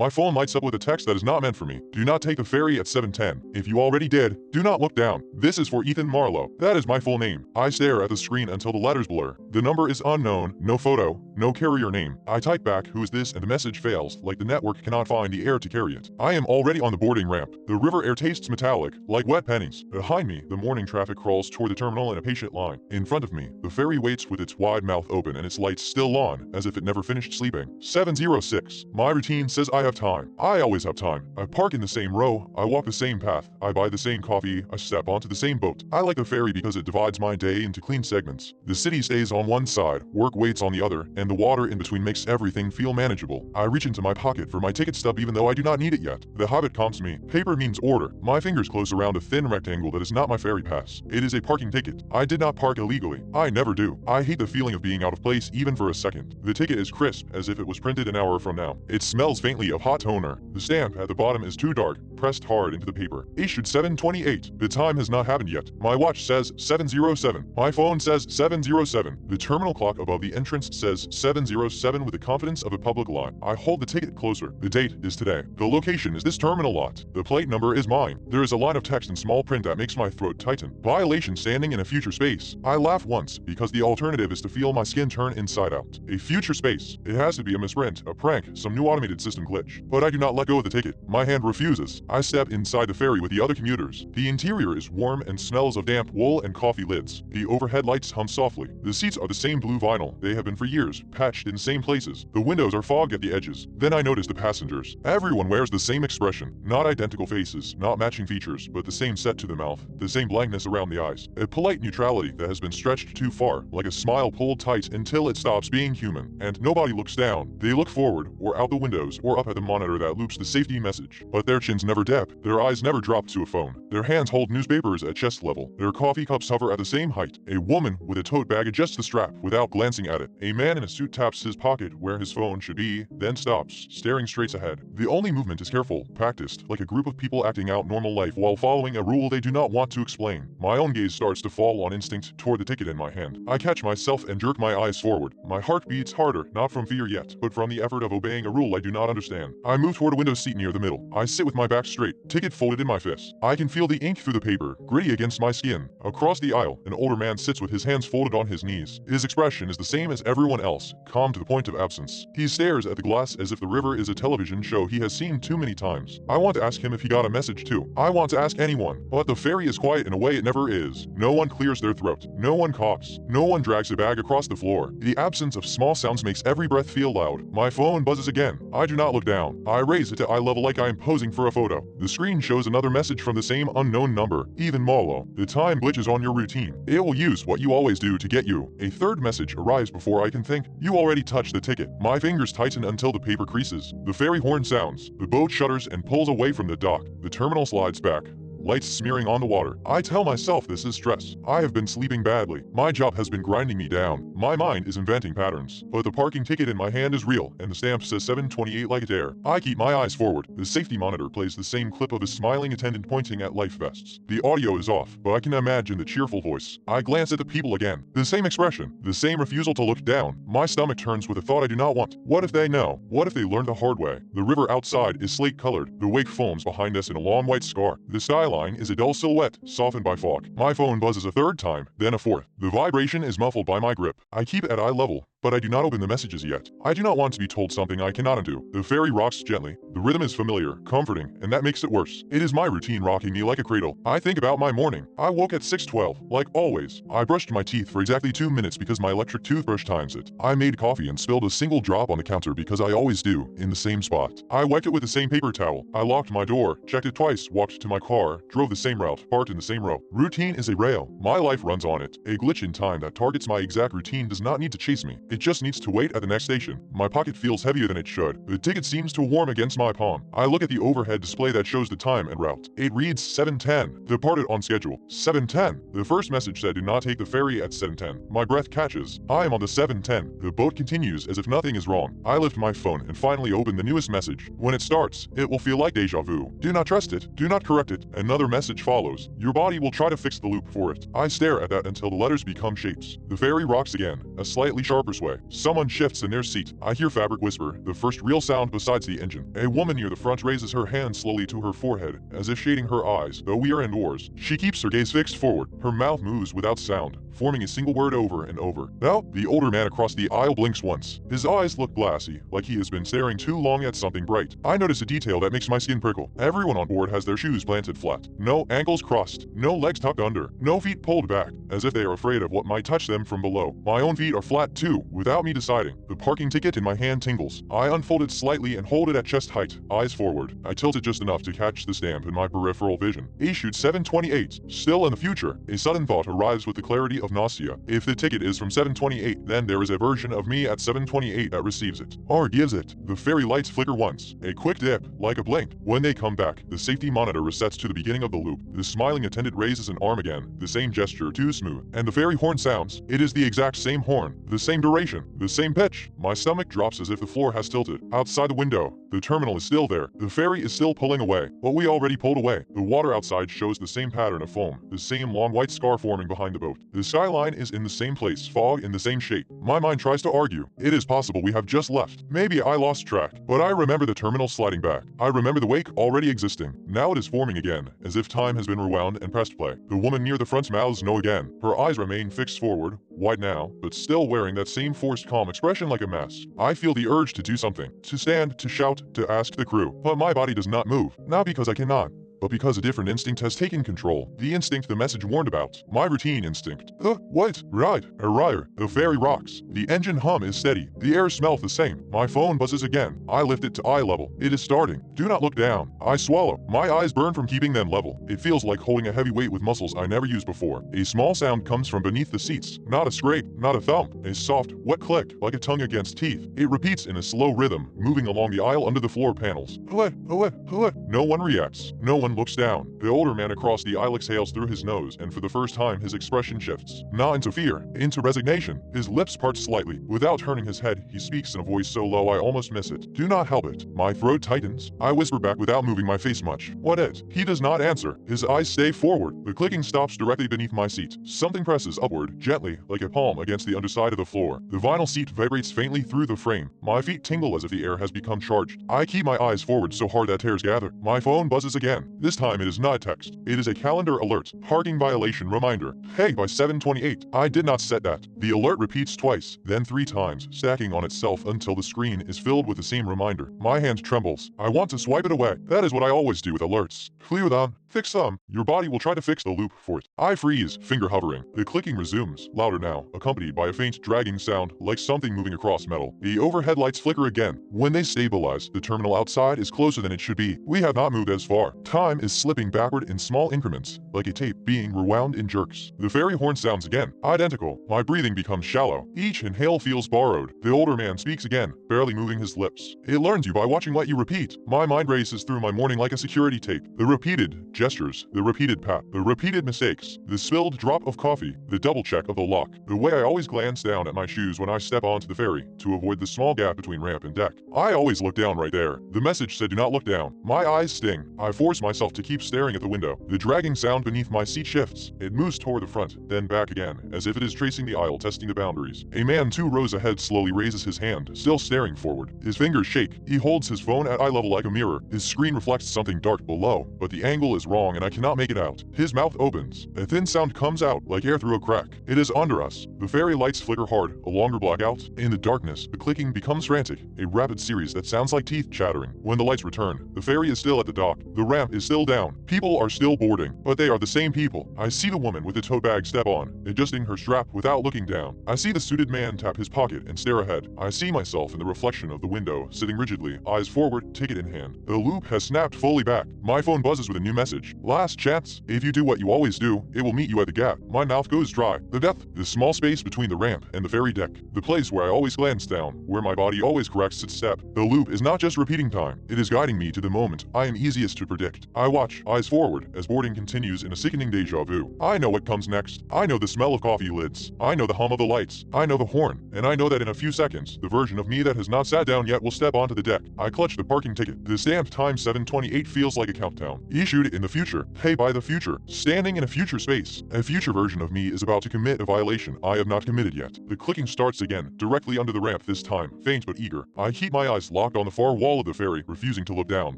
My phone lights up with a text that is not meant for me. Do not take the ferry at 7:10. If you already did, do not look down. This is for Ethan Marlowe. That is my full name. I stare at the screen until the letters blur. The number is unknown, no photo, no carrier name. I type back, who is this, and the message fails, like the network cannot find the air to carry it. I am already on the boarding ramp. The river air tastes metallic, like wet pennies. Behind me, the morning traffic crawls toward the terminal in a patient line. In front of me, the ferry waits with its wide mouth open and its lights still on, as if it never finished sleeping. 7:06. My routine says I have time. I always have time. I park in the same row, I walk the same path, I buy the same coffee, I step onto the same boat. I like the ferry because it divides my day into clean segments. The city stays on one side, work waits on the other, and the water in between makes everything feel manageable. I reach into my pocket for my ticket stub even though I do not need it yet. The habit calms me. Paper means order. My fingers close around a thin rectangle that is not my ferry pass. It is a parking ticket. I did not park illegally. I never do. I hate the feeling of being out of place even for a second. The ticket is crisp, as if it was printed an hour from now. It smells faintly of hot toner. The stamp at the bottom is too dark, pressed hard into the paper. Issued 7:28. The time has not happened yet. My watch says 7:07. My phone says 7:07. The terminal clock above the entrance says 7:07 with the confidence of a public lie. I hold the ticket closer. The date is today. The location is this terminal lot. The plate number is mine. There is a line of text in small print that makes my throat tighten. Violation standing in a future space. I laugh once, because the alternative is to feel my skin turn inside out. A future space. It has to be a misprint, a prank, some new automated system glitch. But I do not let go of the ticket. My hand refuses. I step inside the ferry with the other commuters. The interior is warm and smells of damp wool and coffee lids. The overhead lights hum softly. The seats are the same blue vinyl. They have been for years, patched in the same places. The windows are fogged at the edges. Then I notice the passengers. Everyone wears the same expression. Not identical faces, not matching features, but the same set to the mouth, the same blankness around the eyes. A polite neutrality that has been stretched too far, like a smile pulled tight until it stops being human. And nobody looks down. They look forward, or out the windows, or up at the monitor that loops the safety message. But their chins never dip. Their eyes never drop to a phone. Their hands hold newspapers at chest level. Their coffee cups hover at the same height. A woman with a tote bag adjusts the strap without glancing at it. A man in a suit taps his pocket where his phone should be, then stops, staring straight ahead. The only movement is careful, practiced, like a group of people acting out normal life while following a rule they do not want to explain. My own gaze starts to fall on instinct toward the ticket in my hand. I catch myself and jerk my eyes forward. My heart beats harder, not from fear yet, but from the effort of obeying a rule I do not understand. I move toward a window seat near the middle. I sit with my back straight, ticket folded in my fist. I can feel the ink through the paper, gritty against my skin. Across the aisle, an older man sits with his hands folded on his knees. His expression is the same as everyone else, calm to the point of absence. He stares at the glass as if the river is a television show he has seen too many times. I want to ask him if he got a message too. I want to ask anyone, but the ferry is quiet in a way it never is. No one clears their throat. No one coughs. No one drags a bag across the floor. The absence of small sounds makes every breath feel loud. My phone buzzes again. I do not look down. I raise it to eye level like I am posing for a photo. The screen shows another message from the same unknown number. Ethan Marlowe. The time glitches on your routine. It will use what you always do to get you. A third message arrives before I can think. You already touched the ticket. My fingers tighten until the paper creases. The ferry horn sounds. The boat shudders and pulls away from the dock. The terminal slides back. Lights smearing on the water. I tell myself this is stress. I have been sleeping badly. My job has been grinding me down. My mind is inventing patterns. But the parking ticket in my hand is real, and the stamp says 7:28 like a dare. I keep my eyes forward. The safety monitor plays the same clip of a smiling attendant pointing at life vests. The audio is off, but I can imagine the cheerful voice. I glance at the people again. The same expression. The same refusal to look down. My stomach turns with a thought I do not want. What if they know? What if they learn the hard way? The river outside is slate-colored. The wake foams behind us in a long white scar. The skyline is a dull silhouette, softened by fog. My phone buzzes a third time, then a fourth. The vibration is muffled by my grip. I keep it at eye level, but I do not open the messages yet. I do not want to be told something I cannot undo. The ferry rocks gently. The rhythm is familiar, comforting, and that makes it worse. It is my routine rocking me like a cradle. I think about my morning. I woke at 6:12, like always. I brushed my teeth for exactly 2 minutes because my electric toothbrush times it. I made coffee and spilled a single drop on the counter because I always do, in the same spot. I wiped it with the same paper towel. I locked my door, checked it twice, walked to my car, drove the same route, parked in the same row. Routine is a rail. My life runs on it. A glitch in time that targets my exact routine does not need to chase me. It just needs to wait at the next station. My pocket feels heavier than it should. The ticket seems to warm against my palm. I look at the overhead display that shows the time and route. It reads 7:10. Departed on schedule. 7:10. The first message said do not take the ferry at 7:10. My breath catches. I am on the 7:10. The boat continues as if nothing is wrong. I lift my phone and finally open the newest message. When it starts, it will feel like deja vu. Do not trust it. Do not correct it. Another message follows. Your body will try to fix the loop for it. I stare at that until the letters become shapes. The ferry rocks again. A slightly sharper expressway. Someone shifts in their seat. I hear fabric whisper, the first real sound besides the engine. A woman near the front raises her hand slowly to her forehead, as if shading her eyes, though we are indoors. She keeps her gaze fixed forward. Her mouth moves without sound, forming a single word over and over. Now, the older man across the aisle blinks once. His eyes look glassy, like he has been staring too long at something bright. I notice a detail that makes my skin prickle. Everyone on board has their shoes planted flat. No ankles crossed. No legs tucked under. No feet pulled back, as if they are afraid of what might touch them from below. My own feet are flat too, without me deciding. The parking ticket in my hand tingles. I unfold it slightly and hold it at chest height, eyes forward. I tilt it just enough to catch the stamp in my peripheral vision. Issued 728. Still in the future. A sudden thought arrives with the clarity of nausea. If the ticket is from 728, then there is a version of me at 728 that receives it, or gives it. The ferry lights flicker once. A quick dip, like a blink. When they come back, the safety monitor resets to the beginning of the loop. The smiling attendant raises an arm again. The same gesture, too smooth. And the ferry horn sounds. It is the exact same horn. The same duration. The same pitch. My stomach drops as if the floor has tilted. Outside the window, the terminal is still there. The ferry is still pulling away, but we already pulled away. The water outside shows the same pattern of foam, the same long white scar forming behind the boat. The skyline is in the same place, fog in the same shape. My mind tries to argue. It is possible we have just left. Maybe I lost track, but I remember the terminal sliding back. I remember the wake already existing. Now it is forming again, as if time has been rewound and pressed play. The woman near the front mouths no again. Her eyes remain fixed forward, white now, but still wearing that same forced calm expression like a mask. I feel the urge to do something, to stand, to shout, to ask the crew, but my body does not move, not because I cannot, but because a different instinct has taken control. The instinct the message warned about. My routine instinct. What? Right. A rire. The ferry rocks. The engine hum is steady. The air smells the same. My phone buzzes again. I lift it to eye level. It is starting. Do not look down. I swallow. My eyes burn from keeping them level. It feels like holding a heavy weight with muscles I never used before. A small sound comes from beneath the seats. Not a scrape, not a thump. A soft, wet click, like a tongue against teeth. It repeats in a slow rhythm, moving along the aisle under the floor panels. No one reacts. No one looks down. The older man across the aisle exhales through his nose, and for the first time his expression shifts. Not into fear, into resignation. His lips part slightly. Without turning his head, he speaks in a voice so low I almost miss it. Do not help it. My throat tightens. I whisper back without moving my face much. What it? He does not answer. His eyes stay forward. The clicking stops directly beneath my seat. Something presses upward, gently, like a palm against the underside of the floor. The vinyl seat vibrates faintly through the frame. My feet tingle as if the air has become charged. I keep my eyes forward so hard that tears gather. My phone buzzes again. This time it is not text. It is a calendar alert. Parking violation reminder. Hey, by 7:28. I did not set that. The alert repeats twice, then 3 times, stacking on itself until the screen is filled with the same reminder. My hand trembles. I want to swipe it away. That is what I always do with alerts. Clear them. Fix them. Your body will try to fix the loop for it. I freeze, finger hovering. The clicking resumes, louder now, accompanied by a faint dragging sound, like something moving across metal. The overhead lights flicker again. When they stabilize, the terminal outside is closer than it should be. We have not moved as far. Time is slipping backward in small increments, like a tape being rewound in jerks. The ferry horn sounds again. Identical. My breathing becomes shallow. Each inhale feels borrowed. The older man speaks again, barely moving his lips. It learns you by watching what you repeat. My mind races through my morning like a security tape. The repeated gestures, the repeated pat, the repeated mistakes, the spilled drop of coffee, the double check of the lock, the way I always glance down at my shoes when I step onto the ferry to avoid the small gap between ramp and deck. I always look down right there. The message said do not look down. My eyes sting. I force myself to keep staring at the window. The dragging sound beneath my seat shifts. It moves toward the front, then back again, as if it is tracing the aisle, testing the boundaries. A man 2 rows ahead slowly raises his hand, still staring forward. His fingers shake. He holds his phone at eye level like a mirror. His screen reflects something dark below, but the angle is wrong and I cannot make it out. His mouth opens. A thin sound comes out, like air through a crack. It is under us. The ferry lights flicker hard, a longer blackout. In the darkness, the clicking becomes frantic, a rapid series that sounds like teeth chattering. When the lights return, the ferry is still at the dock. The ramp is still down. People are still boarding, but they are the same people. I see the woman with the tote bag step on, adjusting her strap without looking down. I see the suited man tap his pocket and stare ahead. I see myself in the reflection of the window, sitting rigidly, eyes forward, ticket in hand. The loop has snapped fully back. My phone buzzes with a new message. Last chance. If you do what you always do, it will meet you at the gap. My mouth goes dry. The depth, the small space between the ramp and the ferry deck. The place where I always glance down, where my body always corrects its step. The loop is not just repeating time. It is guiding me to the moment I am easiest to predict. I watch, eyes forward, as boarding continues in a sickening deja vu. I know what comes next. I know the smell of coffee lids. I know the hum of the lights. I know the horn. And I know that in a few seconds, the version of me that has not sat down yet will step onto the deck. I clutch the parking ticket. The stamped time 7:28 feels like a countdown. Issued in the future. Hey, by the future. Standing in a future space. A future version of me is about to commit a violation I have not committed yet. The clicking starts again, directly under the ramp this time, faint but eager. I keep my eyes locked on the far wall of the ferry, refusing to look down,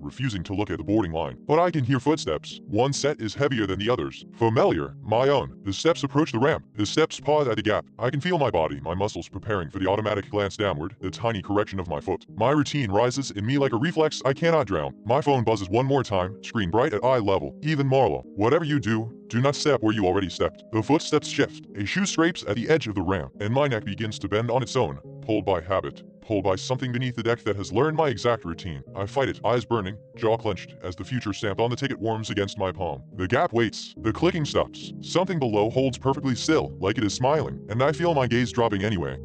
refusing to look at the boarding line. But I can hear footsteps. One set is heavier than the others. Familiar. My own. The steps approach the ramp. The steps pause at the gap. I can feel my body, my muscles preparing for the automatic glance downward, the tiny correction of my foot. My routine rises in me like a reflex I cannot drown. My phone buzzes one more time, screen bright at eye level. Ethan Marlowe. Whatever you do not step where you already stepped. The footsteps shift. A shoe scrapes at the edge of the ramp, and my neck begins to bend on its own, pulled by habit. Pulled by something beneath the deck that has learned my exact routine. I fight it, eyes burning, jaw clenched, as the future stamped on the ticket warms against my palm. The gap waits. The clicking stops. Something below holds perfectly still, like it is smiling, and I feel my gaze dropping anyway.